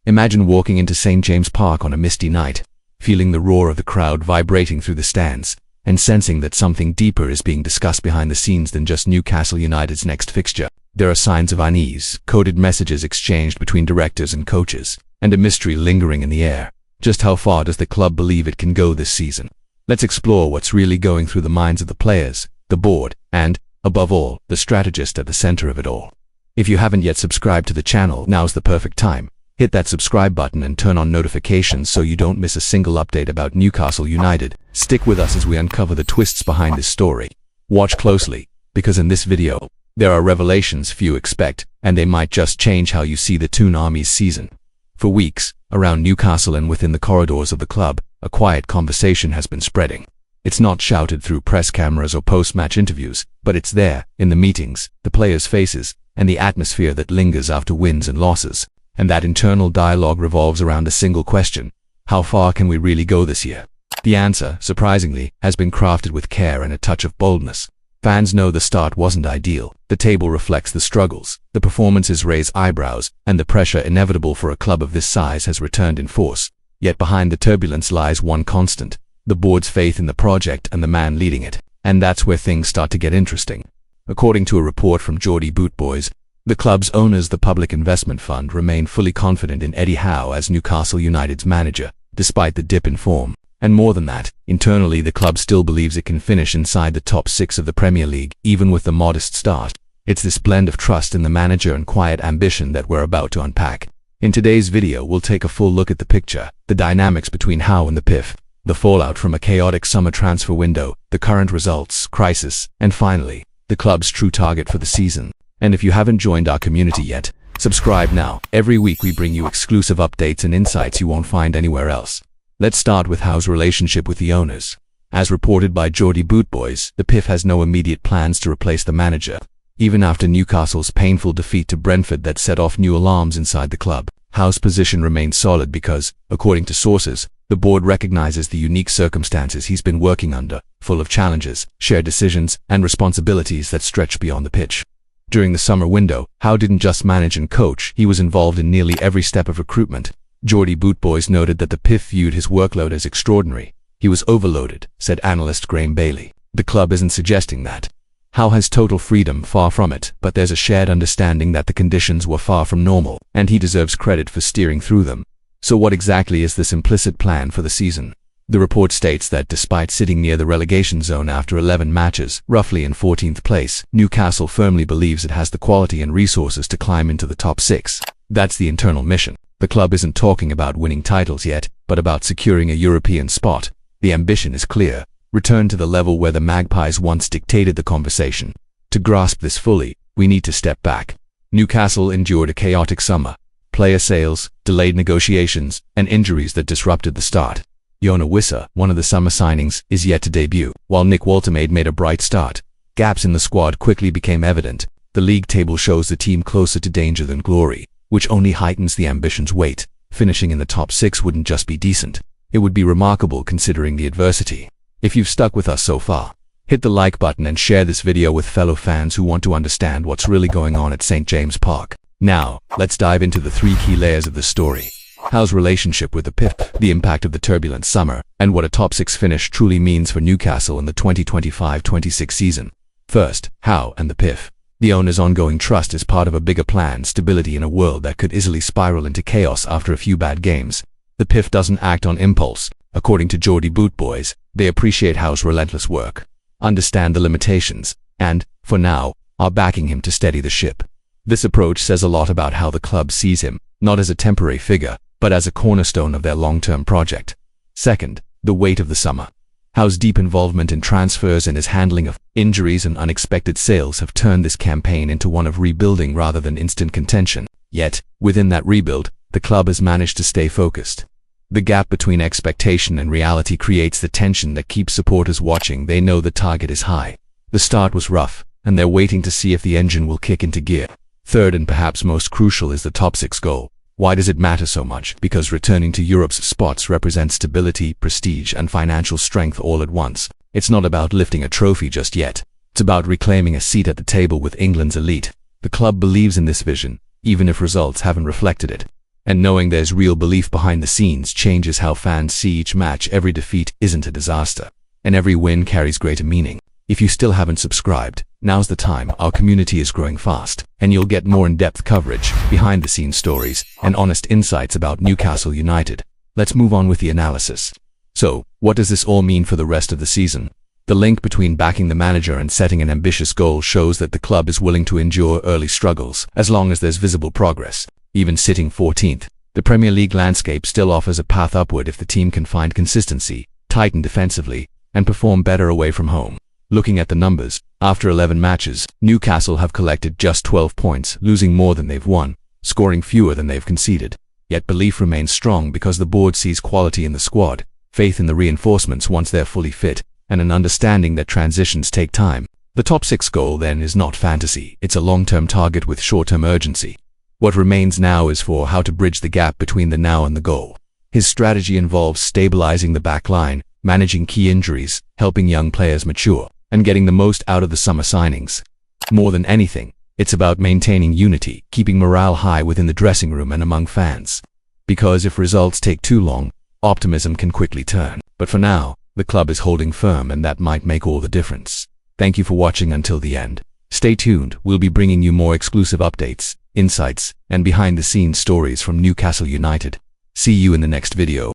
Imagine walking into St. James Park on a misty night, feeling the roar of the crowd vibrating through the stands, and sensing that something deeper is being discussed behind the scenes than just Newcastle United's next fixture. There are signs of unease, coded messages exchanged between directors and coaches, and a mystery lingering in the air. Just how far does the club believe it can go this season? Let's explore what's really going through the minds of the players, the board, and, above all, the strategist at the center of it all. If you haven't yet subscribed to the channel, now's the perfect time. Hit that subscribe button and turn on notifications so you don't miss a single update about Newcastle United. Stick with us as we uncover the twists behind this story. Watch closely, because in this video, there are revelations few expect, and they might just change how you see the Toon Army's season. For weeks, around Newcastle and within the corridors of the club, a quiet conversation has been spreading. It's not shouted through press cameras or post-match interviews, but it's there, in the meetings, the players' faces, and the atmosphere that lingers after wins and losses. And that internal dialogue revolves around a single question: how far can we really go this year? The answer, surprisingly, has been crafted with care and a touch of boldness. Fans know the start wasn't ideal, the table reflects the struggles, the performances raise eyebrows, and the pressure inevitable for a club of this size has returned in force. Yet behind the turbulence lies one constant: the board's faith in the project and the man leading it. And that's where things start to get interesting. According to a report from Geordie Bootboys, the club's owners, the Public Investment Fund, remain fully confident in Eddie Howe as Newcastle United's manager, despite the dip in form. And more than that, internally the club still believes it can finish inside the top 6 of the Premier League, even with the modest start. It's this blend of trust in the manager and quiet ambition that we're about to unpack. In today's video, we'll take a full look at the picture, the dynamics between Howe and the Pif, the fallout from a chaotic summer transfer window, the current results, crisis, and finally, the club's true target for the season. And if you haven't joined our community yet, subscribe now. Every week we bring you exclusive updates and insights you won't find anywhere else. Let's start with Howe's relationship with the owners. As reported by Geordie Bootboys, the Pif has no immediate plans to replace the manager, even after Newcastle's painful defeat to Brentford that set off new alarms inside the club. Howe's position remains solid because, according to sources, the board recognizes the unique circumstances he's been working under, full of challenges, shared decisions, and responsibilities that stretch beyond the pitch. During the summer window, Howe didn't just manage and coach, he was involved in nearly every step of recruitment. Geordie Bootboys noted that the Pif viewed his workload as extraordinary. He was overloaded, said analyst Graham Bailey. The club isn't suggesting that Howe has total freedom, far from it, but there's a shared understanding that the conditions were far from normal, and he deserves credit for steering through them. So what exactly is this implicit plan for the season? The report states that despite sitting near the relegation zone after 11 matches, roughly in 14th place, Newcastle firmly believes it has the quality and resources to climb into the top 6. That's the internal mission. The club isn't talking about winning titles yet, but about securing a European spot. The ambition is clear: return to the level where the Magpies once dictated the conversation. To grasp this fully, we need to step back. Newcastle endured a chaotic summer. Player sales, delayed negotiations, and injuries that disrupted the start. Yona Wissa, one of the summer signings, is yet to debut, while Nick Waltermaid made a bright start. Gaps in the squad quickly became evident. The league table shows the team closer to danger than glory, which only heightens the ambition's weight. Finishing in the top 6 wouldn't just be decent. It would be remarkable considering the adversity. If you've stuck with us so far, hit the like button and share this video with fellow fans who want to understand what's really going on at St. James Park. Now, let's dive into the 3 key layers of the story. Howe's relationship with the Pif, the impact of the turbulent summer, and what a top 6 finish truly means for Newcastle in the 2025-26 season. First, Howe and the Pif. The owner's ongoing trust is part of a bigger plan: stability in a world that could easily spiral into chaos after a few bad games. The Pif doesn't act on impulse. According to Geordie Bootboys, they appreciate Howe's relentless work, understand the limitations, and, for now, are backing him to steady the ship. This approach says a lot about how the club sees him, not as a temporary figure, but as a cornerstone of their long-term project. Second, the weight of the summer. Howe's deep involvement in transfers and his handling of injuries and unexpected sales have turned this campaign into one of rebuilding rather than instant contention. Yet, within that rebuild, the club has managed to stay focused. The gap between expectation and reality creates the tension that keeps supporters watching. They know the target is high. The start was rough, and they're waiting to see if the engine will kick into gear. Third, and perhaps most crucial, is the top 6 goal. Why does it matter so much? Because returning to Europe's spots represents stability, prestige, and financial strength all at once. It's not about lifting a trophy just yet. It's about reclaiming a seat at the table with England's elite. The club believes in this vision, even if results haven't reflected it. And knowing there's real belief behind the scenes changes how fans see each match. Every defeat isn't a disaster, and every win carries greater meaning. If you still haven't subscribed, now's the time. Our community is growing fast, and you'll get more in-depth coverage, behind-the-scenes stories, and honest insights about Newcastle United. Let's move on with the analysis. So, what does this all mean for the rest of the season? The link between backing the manager and setting an ambitious goal shows that the club is willing to endure early struggles, as long as there's visible progress. Even sitting 14th, the Premier League landscape still offers a path upward if the team can find consistency, tighten defensively, and perform better away from home. Looking at the numbers, after 11 matches, Newcastle have collected just 12 points, losing more than they've won, scoring fewer than they've conceded. Yet belief remains strong because the board sees quality in the squad, faith in the reinforcements once they're fully fit, and an understanding that transitions take time. The top 6 goal then is not fantasy, it's a long-term target with short-term urgency. What remains now is for Howe to bridge the gap between the now and the goal. His strategy involves stabilizing the back line, managing key injuries, helping young players mature, and getting the most out of the summer signings. More than anything, it's about maintaining unity, keeping morale high within the dressing room and among fans. Because if results take too long, optimism can quickly turn. But for now, the club is holding firm, and that might make all the difference. Thank you for watching until the end. Stay tuned, we'll be bringing you more exclusive updates, insights, and behind-the-scenes stories from Newcastle United. See you in the next video.